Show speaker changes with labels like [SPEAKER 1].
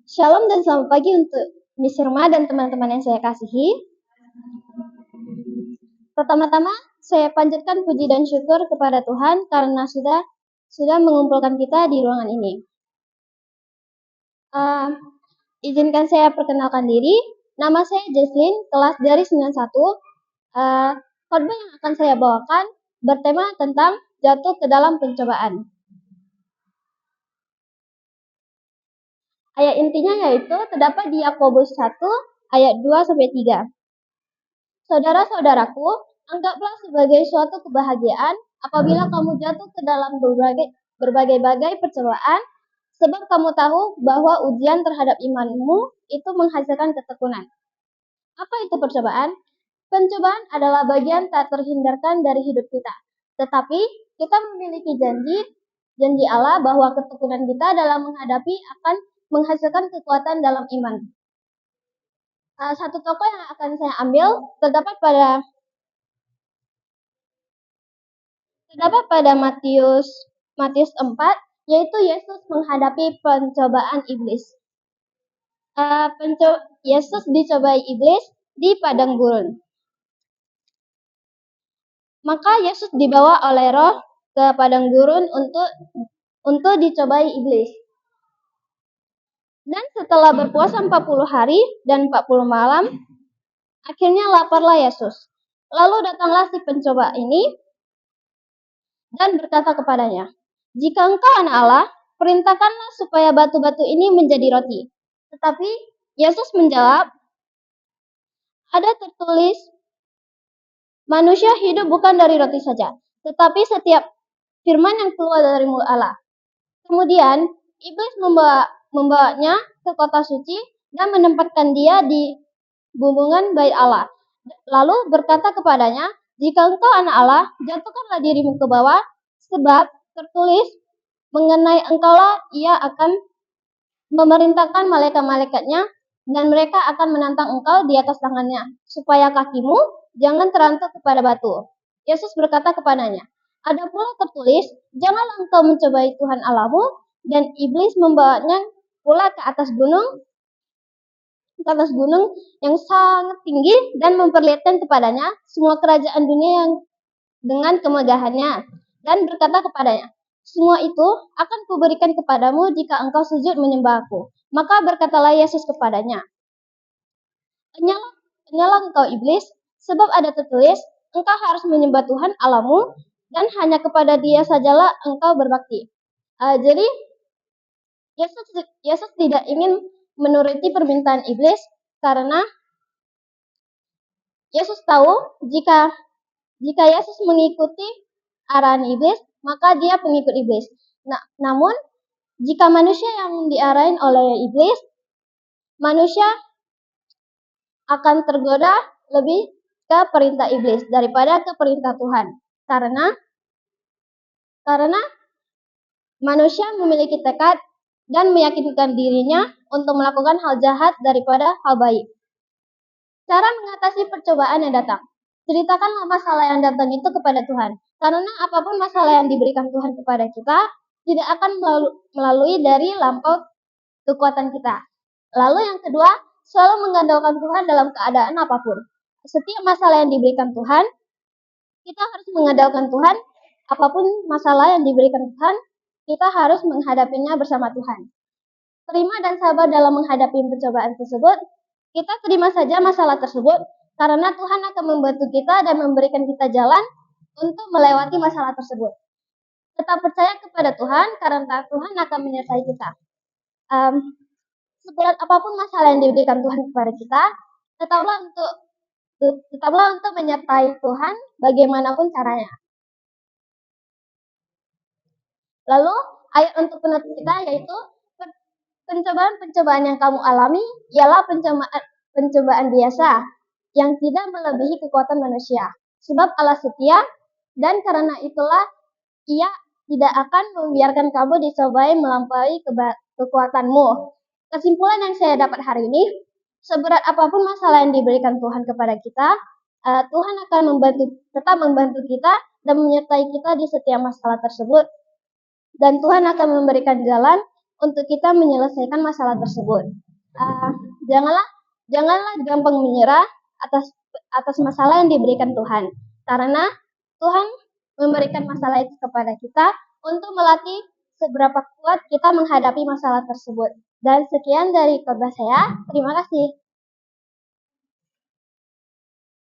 [SPEAKER 1] Shalom dan selamat pagi untuk Miss Irma dan teman-teman yang saya kasihi. Pertama-tama, saya panjatkan puji dan syukur kepada Tuhan karena sudah mengumpulkan kita di ruangan ini. Izinkan saya perkenalkan diri. Nama saya Jesslyn, kelas dari 91. Khotbah yang akan saya bawakan bertema tentang jatuh ke dalam pencobaan. Ayat intinya yaitu terdapat di Yakobus 1 ayat 2-3. Saudara-saudaraku, anggaplah sebagai suatu kebahagiaan apabila kamu jatuh ke dalam berbagai-bagai percobaan, sebab kamu tahu bahwa ujian terhadap imanmu itu menghasilkan ketekunan. Apa itu percobaan? Pencobaan adalah bagian tak terhindarkan dari hidup kita. Tetapi kita memiliki janji Allah bahwa ketekunan kita dalam menghadapi akan menghasilkan kekuatan dalam iman. Satu tokoh yang akan saya ambil terdapat pada Matius 4, yaitu Yesus menghadapi pencobaan iblis. Yesus dicobai iblis di padang gurun. Maka Yesus dibawa oleh Roh ke padang gurun untuk dicobai iblis. Dan setelah berpuasa 40 hari dan 40 malam, akhirnya laparlah Yesus. Lalu datanglah si pencoba ini dan berkata kepadanya, "Jika engkau anak Allah, perintahkanlah supaya batu-batu ini menjadi roti." Tetapi Yesus menjawab, "Ada tertulis, manusia hidup bukan dari roti saja, tetapi setiap firman yang keluar dari mulut Allah." Kemudian iblis membawanya ke kota suci dan menempatkan dia di bumbungan bait Allah. Lalu berkata kepadanya, "Jika engkau anak Allah, jatuhkanlah dirimu ke bawah, sebab tertulis mengenai engkaulah ia akan memerintahkan malaikat-malaikatnya, dan mereka akan menantang engkau di atas tangannya, supaya kakimu jangan terantuk kepada batu." Yesus berkata kepadanya, "Ada pula tertulis, janganlah engkau mencobai Tuhan Allahmu." Dan iblis membawanya pula ke atas gunung yang sangat tinggi dan memperlihatkan kepadanya semua kerajaan dunia yang dengan kemegahannya, dan berkata kepadanya, "Semua itu akan kuberikan kepadamu jika engkau sujud menyembah aku." Maka berkatalah Yesus kepadanya, "Enyalah engkau iblis, sebab ada tertulis, engkau harus menyembah Tuhan Allahmu, dan hanya kepada Dia sajalah engkau berbakti." Jadi Yesus tidak ingin menuruti permintaan iblis karena Yesus tahu jika Yesus mengikuti arahan iblis, maka dia pengikut iblis. Namun jika manusia yang diarahin oleh iblis, manusia akan tergoda lebih ke perintah iblis daripada ke perintah Tuhan. Karena manusia memiliki tekad dan meyakinkan dirinya untuk melakukan hal jahat daripada hal baik. Cara mengatasi percobaan yang datang. Ceritakanlah masalah yang datang itu kepada Tuhan. Karena apapun masalah yang diberikan Tuhan kepada kita, tidak akan melalui dari lampau kekuatan kita. Lalu yang kedua, selalu mengandalkan Tuhan dalam keadaan apapun. Setiap masalah yang diberikan Tuhan, kita harus mengandalkan Tuhan. Apapun masalah yang diberikan Tuhan, kita harus menghadapinya bersama Tuhan. Terima dan sabar dalam menghadapi pencobaan tersebut. Kita terima saja masalah tersebut, karena Tuhan akan membantu kita dan memberikan kita jalan untuk melewati masalah tersebut. Tetap percaya kepada Tuhan, karena Tuhan akan menyertai kita. Seberat apapun masalah yang diberikan Tuhan kepada kita, tetaplah untuk menyertai Tuhan bagaimanapun caranya. Lalu ayat untuk penutup kita yaitu, pencobaan-pencobaan yang kamu alami ialah pencobaan biasa yang tidak melebihi kekuatan manusia. Sebab Allah setia, dan karena itulah Ia tidak akan membiarkan kamu dicobai melampaui kekuatanmu. Kesimpulan yang saya dapat hari ini, seberat apapun masalah yang diberikan Tuhan kepada kita, Tuhan akan tetap membantu kita dan menyertai kita di setiap masalah tersebut. Dan Tuhan akan memberikan jalan untuk kita menyelesaikan masalah tersebut. Janganlah gampang menyerah atas masalah yang diberikan Tuhan, karena Tuhan memberikan masalah itu kepada kita untuk melatih seberapa kuat kita menghadapi masalah tersebut. Dan sekian dari khotbah saya. Terima kasih.